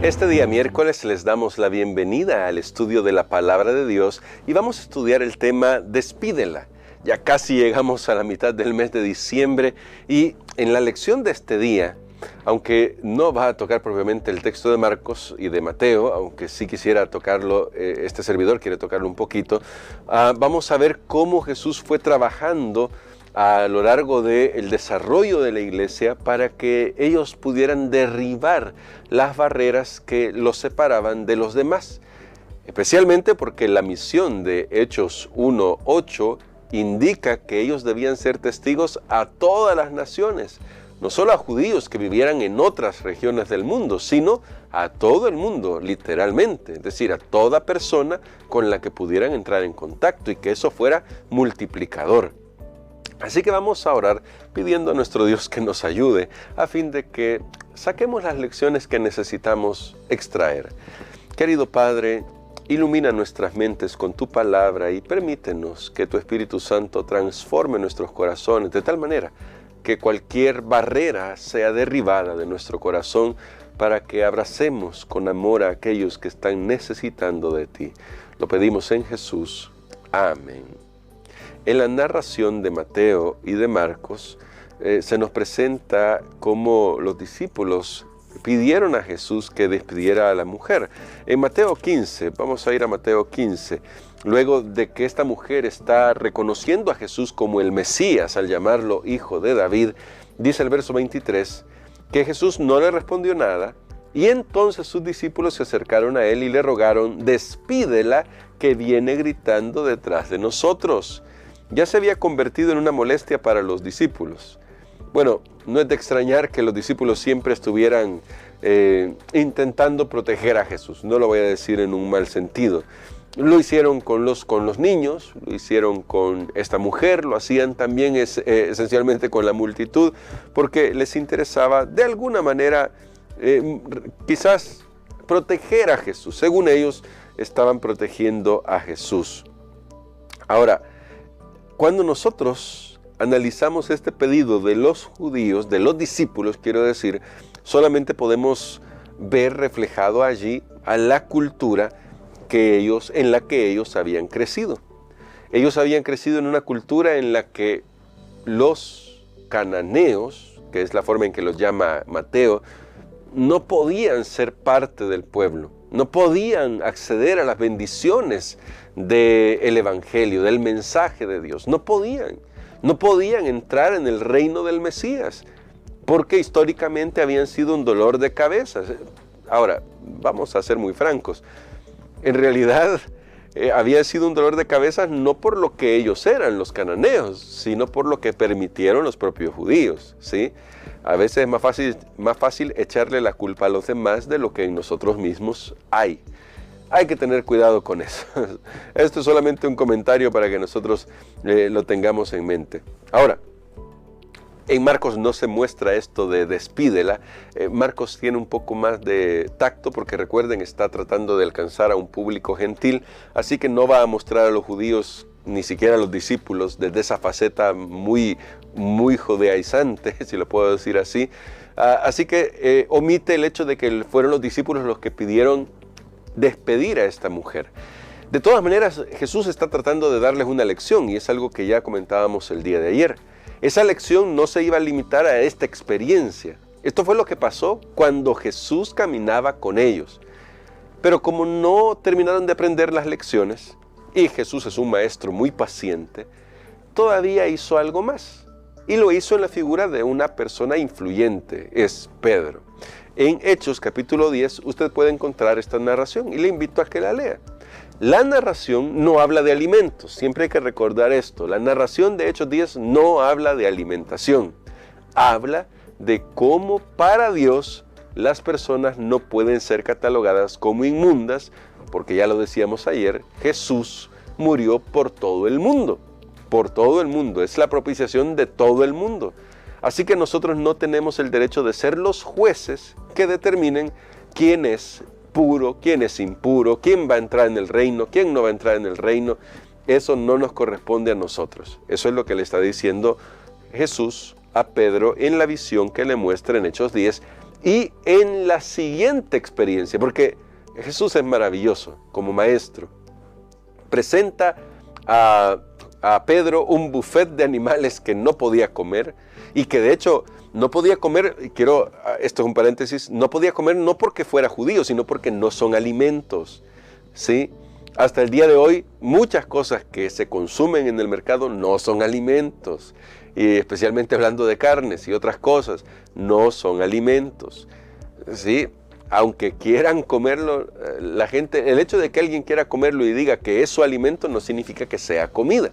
Este día miércoles les damos la bienvenida al estudio de la Palabra de Dios y vamos a estudiar el tema Despídela. Ya casi llegamos a la mitad del mes de diciembre y en la lección de este día, aunque no va a tocar propiamente el texto de Marcos y de Mateo, aunque sí quisiera tocarlo, este servidor quiere tocarlo un poquito, vamos a ver cómo Jesús fue trabajando a lo largo del desarrollo de la iglesia para que ellos pudieran derribar las barreras que los separaban de los demás. Especialmente porque la misión de Hechos 1:8 indica que ellos debían ser testigos a todas las naciones, no solo a judíos que vivieran en otras regiones del mundo, sino a todo el mundo, literalmente, es decir, a toda persona con la que pudieran entrar en contacto y que eso fuera multiplicador. Así que vamos a orar pidiendo a nuestro Dios que nos ayude a fin de que saquemos las lecciones que necesitamos extraer. Querido Padre, ilumina nuestras mentes con tu palabra y permítenos que tu Espíritu Santo transforme nuestros corazones de tal manera que cualquier barrera sea derribada de nuestro corazón para que abracemos con amor a aquellos que están necesitando de ti. Lo pedimos en Jesús. Amén. En la narración de Mateo y de Marcos se nos presenta cómo los discípulos pidieron a Jesús que despidiera a la mujer. En Mateo 15, vamos a ir a Mateo 15, luego de que esta mujer está reconociendo a Jesús como el Mesías al llamarlo hijo de David, dice el verso 23, que Jesús no le respondió nada y entonces sus discípulos se acercaron a él y le rogaron, despídela que viene gritando detrás de nosotros. Ya se había convertido en una molestia para los discípulos. Bueno, no es de extrañar que los discípulos siempre estuvieran intentando proteger a Jesús. No lo voy a decir en un mal sentido. Lo hicieron con los niños, lo hicieron con esta mujer, lo hacían también esencialmente con la multitud, porque les interesaba de alguna manera quizás proteger a Jesús. Según ellos, estaban protegiendo a Jesús. Ahora, cuando nosotros analizamos este pedido de los judíos, de los discípulos, quiero decir, solamente podemos ver reflejado allí a la cultura en la que ellos habían crecido. Ellos habían crecido en una cultura en la que los cananeos, que es la forma en que los llama Mateo, no podían ser parte del pueblo, no podían acceder a las bendiciones del Evangelio, del mensaje de Dios. No podían entrar en el reino del Mesías, porque históricamente habían sido un dolor de cabeza. Ahora, vamos a ser muy francos, en realidad había sido un dolor de cabeza no por lo que ellos eran, los cananeos, sino por lo que permitieron los propios judíos, ¿sí? A veces es más fácil echarle la culpa a los demás de lo que en nosotros mismos hay. Hay que tener cuidado con eso. Esto es solamente un comentario para que nosotros lo tengamos en mente. Ahora, en Marcos no se muestra esto de despídela. Marcos tiene un poco más de tacto porque recuerden, está tratando de alcanzar a un público gentil, así que no va a mostrar a los judíos, ni siquiera a los discípulos, desde esa faceta muy judaizante, si lo puedo decir así. Así que omite el hecho de que fueron los discípulos los que pidieron despedir a esta mujer. De todas maneras, Jesús está tratando de darles una lección y es algo que ya comentábamos el día de ayer. Esa lección no se iba a limitar a esta experiencia. Esto fue lo que pasó cuando Jesús caminaba con ellos. Pero como no terminaron de aprender las lecciones, y Jesús es un maestro muy paciente, todavía hizo algo más. Y lo hizo en la figura de una persona influyente, es Pedro. En Hechos capítulo 10 usted puede encontrar esta narración y le invito a que la lea. La narración no habla de alimentos, siempre hay que recordar esto. La narración de Hechos 10 no habla de alimentación, habla de cómo para Dios las personas no pueden ser catalogadas como inmundas, porque ya lo decíamos ayer, Jesús murió por todo el mundo, es la propiciación de todo el mundo. Así que nosotros no tenemos el derecho de ser los jueces que determinen quién es puro, quién es impuro, quién va a entrar en el reino, quién no va a entrar en el reino. Eso no nos corresponde a nosotros. Eso es lo que le está diciendo Jesús a Pedro en la visión que le muestra en Hechos 10 Y en la siguiente experiencia, porque Jesús es maravilloso como maestro, presenta a Pedro un buffet de animales que no podía comer y que de hecho no podía comer, esto es un paréntesis, no podía comer no porque fuera judío, sino porque no son alimentos, ¿sí? Hasta el día de hoy, muchas cosas que se consumen en el mercado no son alimentos, y especialmente hablando de carnes y otras cosas, no son alimentos, ¿sí? Aunque quieran comerlo, la gente, el hecho de que alguien quiera comerlo y diga que es su alimento no significa que sea comida,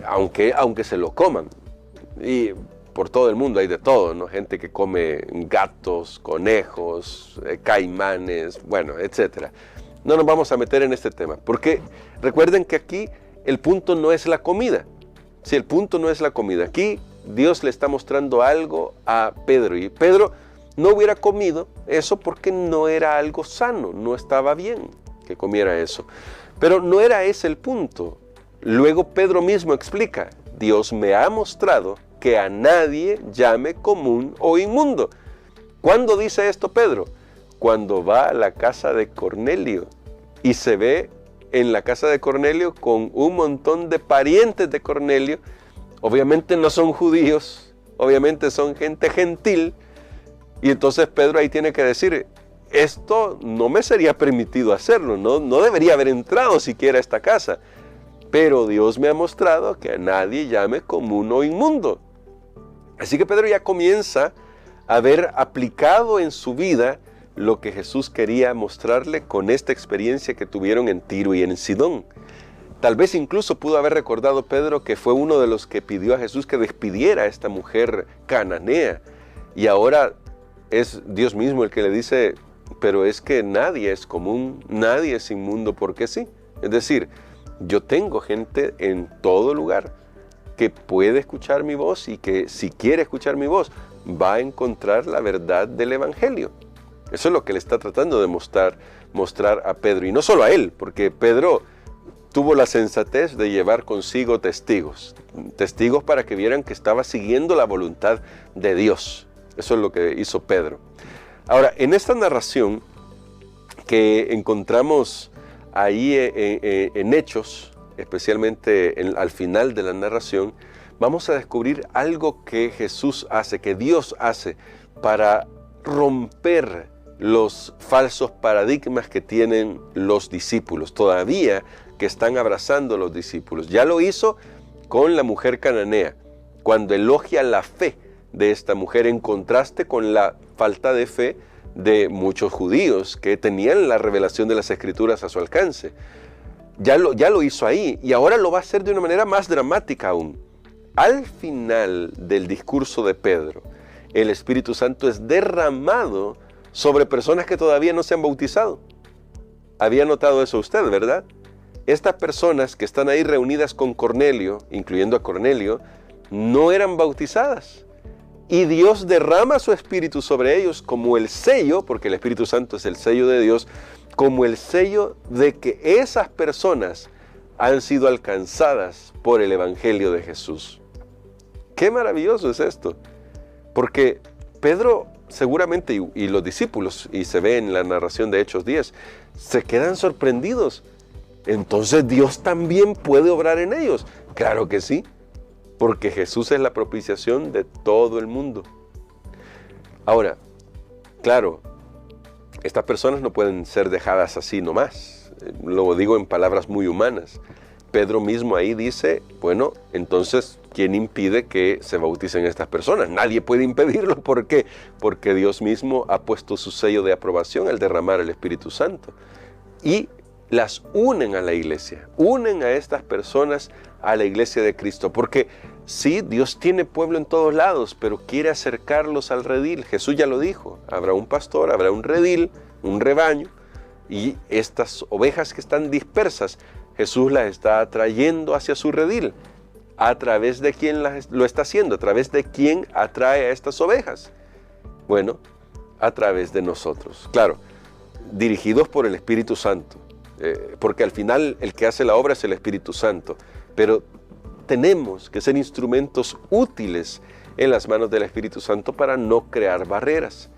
aunque se lo coman. Y por todo el mundo hay de todo, ¿no? Gente que come gatos, conejos, caimanes, bueno, etc. No nos vamos a meter en este tema, porque recuerden que aquí el punto no es la comida. Si el punto no es la comida, aquí Dios le está mostrando algo a Pedro, y Pedro no hubiera comido eso porque no era algo sano, no estaba bien que comiera eso. Pero no era ese el punto. Luego Pedro mismo explica, Dios me ha mostrado que a nadie llame común o inmundo. ¿Cuándo dice esto Pedro? Cuando va a la casa de Cornelio y se ve en la casa de Cornelio con un montón de parientes de Cornelio. Obviamente no son judíos, obviamente son gente gentil. Y entonces Pedro ahí tiene que decir, esto no me sería permitido hacerlo, no debería haber entrado siquiera a esta casa. Pero Dios me ha mostrado que a nadie llame común o inmundo. Así que Pedro ya comienza a haber aplicado en su vida lo que Jesús quería mostrarle con esta experiencia que tuvieron en Tiro y en Sidón. Tal vez incluso pudo haber recordado Pedro que fue uno de los que pidió a Jesús que despidiera a esta mujer cananea. Y ahora es Dios mismo el que le dice, pero es que nadie es común, nadie es inmundo porque sí. Es decir, yo tengo gente en todo lugar que puede escuchar mi voz y que si quiere escuchar mi voz va a encontrar la verdad del Evangelio. Eso es lo que le está tratando de mostrar a Pedro. Y no solo a él, porque Pedro tuvo la sensatez de llevar consigo testigos para que vieran que estaba siguiendo la voluntad de Dios. Eso es lo que hizo Pedro. Ahora, en esta narración que encontramos ahí en Hechos, especialmente al final de la narración, vamos a descubrir algo que Jesús hace, que Dios hace para romper los falsos paradigmas que tienen los discípulos, todavía que están abrazando a los discípulos. Ya lo hizo con la mujer cananea, cuando elogia la fe de esta mujer en contraste con la falta de fe de muchos judíos que tenían la revelación de las Escrituras a su alcance. Ya lo hizo ahí y ahora lo va a hacer de una manera más dramática aún. Al final del discurso de Pedro, el Espíritu Santo es derramado sobre personas que todavía no se han bautizado. Había notado eso usted, ¿verdad? Estas personas que están ahí reunidas con Cornelio, incluyendo a Cornelio, no eran bautizadas. Y Dios derrama su Espíritu sobre ellos como el sello, porque el Espíritu Santo es el sello de Dios, como el sello de que esas personas han sido alcanzadas por el Evangelio de Jesús. ¡Qué maravilloso es esto! Porque Pedro seguramente, y los discípulos, y se ve en la narración de Hechos 10, se quedan sorprendidos. Entonces Dios también puede obrar en ellos. Claro que sí, porque Jesús es la propiciación de todo el mundo. Ahora, claro, estas personas no pueden ser dejadas así nomás. Lo digo en palabras muy humanas. Pedro mismo ahí dice, bueno, entonces, ¿quién impide que se bauticen estas personas? Nadie puede impedirlo. ¿Por qué? Porque Dios mismo ha puesto su sello de aprobación al derramar el Espíritu Santo. Y las unen a la iglesia, unen a estas personas a la iglesia de Cristo. Porque sí, Dios tiene pueblo en todos lados, pero quiere acercarlos al redil. Jesús ya lo dijo, habrá un pastor, habrá un redil, un rebaño, y estas ovejas que están dispersas, Jesús las está atrayendo hacia su redil. ¿A través de quién lo está haciendo? ¿A través de quién atrae a estas ovejas? Bueno, a través de nosotros. Claro, dirigidos por el Espíritu Santo, porque al final el que hace la obra es el Espíritu Santo. Pero tenemos que ser instrumentos útiles en las manos del Espíritu Santo para no crear barreras.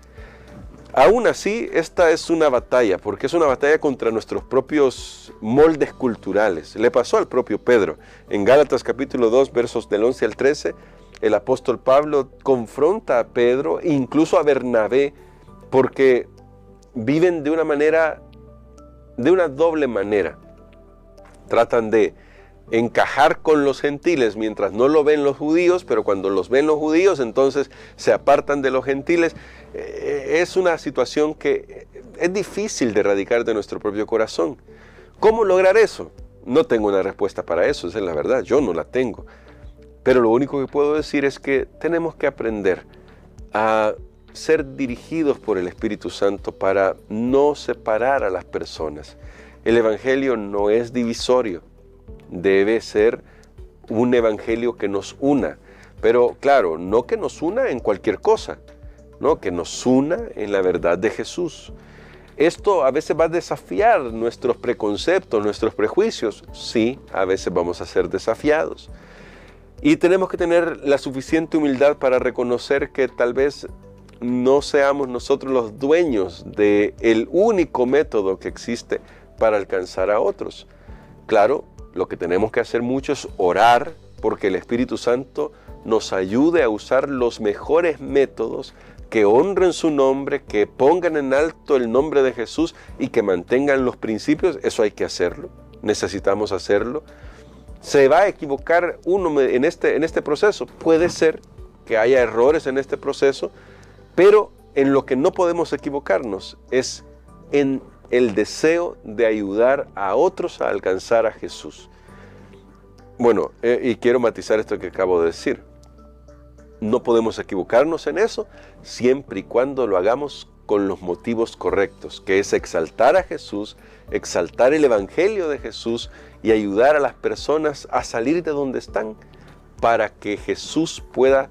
Aún así, esta es una batalla, porque es una batalla contra nuestros propios moldes culturales. Le pasó al propio Pedro. En Gálatas capítulo 2, versos del 11 al 13, el apóstol Pablo confronta a Pedro, incluso a Bernabé, porque viven de una doble manera. Tratan de encajar con los gentiles mientras no lo ven los judíos, pero cuando los ven los judíos, entonces se apartan de los gentiles. Es una situación que es difícil de erradicar de nuestro propio corazón. ¿Cómo lograr eso? No tengo una respuesta para eso, esa es la verdad, yo no la tengo. Pero lo único que puedo decir es que tenemos que aprender a ser dirigidos por el Espíritu Santo para no separar a las personas. El Evangelio no es divisorio. Debe ser un evangelio que nos una, pero claro, no que nos una en cualquier cosa, no, que nos una en la verdad de Jesús. Esto a veces va a desafiar nuestros preconceptos, nuestros prejuicios. Sí, a veces vamos a ser desafiados. Y tenemos que tener la suficiente humildad para reconocer que tal vez no seamos nosotros los dueños del único método que existe para alcanzar a otros. Claro, lo que tenemos que hacer mucho es orar porque el Espíritu Santo nos ayude a usar los mejores métodos que honren su nombre, que pongan en alto el nombre de Jesús y que mantengan los principios. Eso hay que hacerlo, necesitamos hacerlo. ¿Se va a equivocar uno en este proceso? Puede ser que haya errores en este proceso, pero en lo que no podemos equivocarnos es en el deseo de ayudar a otros a alcanzar a Jesús. Bueno, y quiero matizar esto que acabo de decir. No podemos equivocarnos en eso siempre y cuando lo hagamos con los motivos correctos, que es exaltar a Jesús, exaltar el Evangelio de Jesús y ayudar a las personas a salir de donde están para que Jesús pueda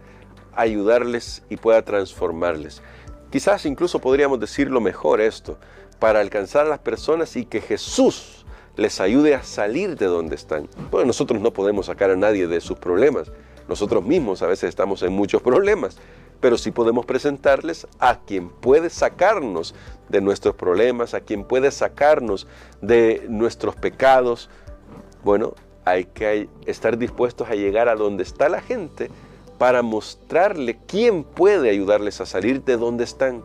ayudarles y pueda transformarles. Quizás incluso podríamos decirlo mejor esto, para alcanzar a las personas y que Jesús les ayude a salir de donde están. Bueno, nosotros no podemos sacar a nadie de sus problemas. Nosotros mismos a veces estamos en muchos problemas, pero sí podemos presentarles a quien puede sacarnos de nuestros problemas, a quien puede sacarnos de nuestros pecados. Bueno, hay que estar dispuestos a llegar a donde está la gente para mostrarle quién puede ayudarles a salir de donde están.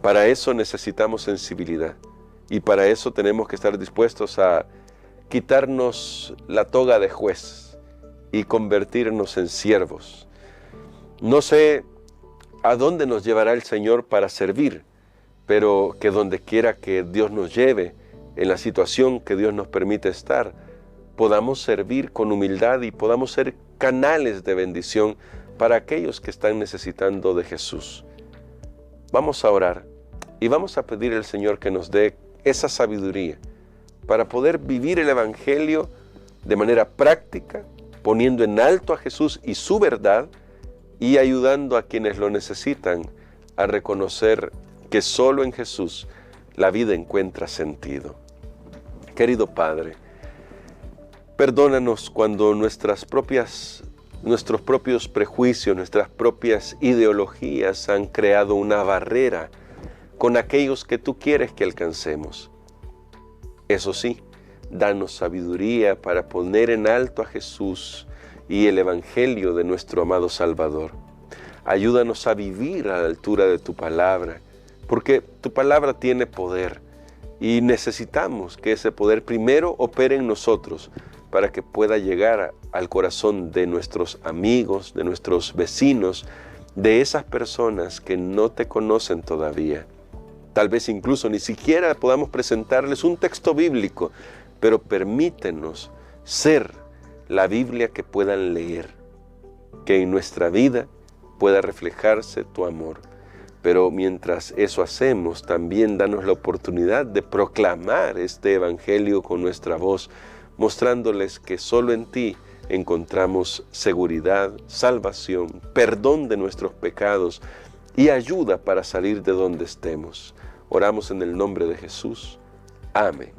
Para eso necesitamos sensibilidad y para eso tenemos que estar dispuestos a quitarnos la toga de juez y convertirnos en siervos. No sé a dónde nos llevará el Señor para servir, pero que donde quiera que Dios nos lleve, en la situación que Dios nos permite estar, podamos servir con humildad y podamos ser canales de bendición para aquellos que están necesitando de Jesús. Vamos a orar y vamos a pedir al Señor que nos dé esa sabiduría para poder vivir el Evangelio de manera práctica, poniendo en alto a Jesús y su verdad y ayudando a quienes lo necesitan a reconocer que solo en Jesús la vida encuentra sentido. Querido Padre, perdónanos cuando nuestros propios prejuicios, nuestras propias ideologías han creado una barrera con aquellos que tú quieres que alcancemos. Eso sí, danos sabiduría para poner en alto a Jesús y el Evangelio de nuestro amado Salvador. Ayúdanos a vivir a la altura de tu palabra, porque tu palabra tiene poder y necesitamos que ese poder primero opere en nosotros para que pueda llegar al corazón de nuestros amigos, de nuestros vecinos, de esas personas que no te conocen todavía. Tal vez incluso ni siquiera podamos presentarles un texto bíblico, pero permítenos ser la Biblia que puedan leer, que en nuestra vida pueda reflejarse tu amor. Pero mientras eso hacemos, también danos la oportunidad de proclamar este Evangelio con nuestra voz, mostrándoles que solo en ti encontramos seguridad, salvación, perdón de nuestros pecados y ayuda para salir de donde estemos. Oramos en el nombre de Jesús. Amén.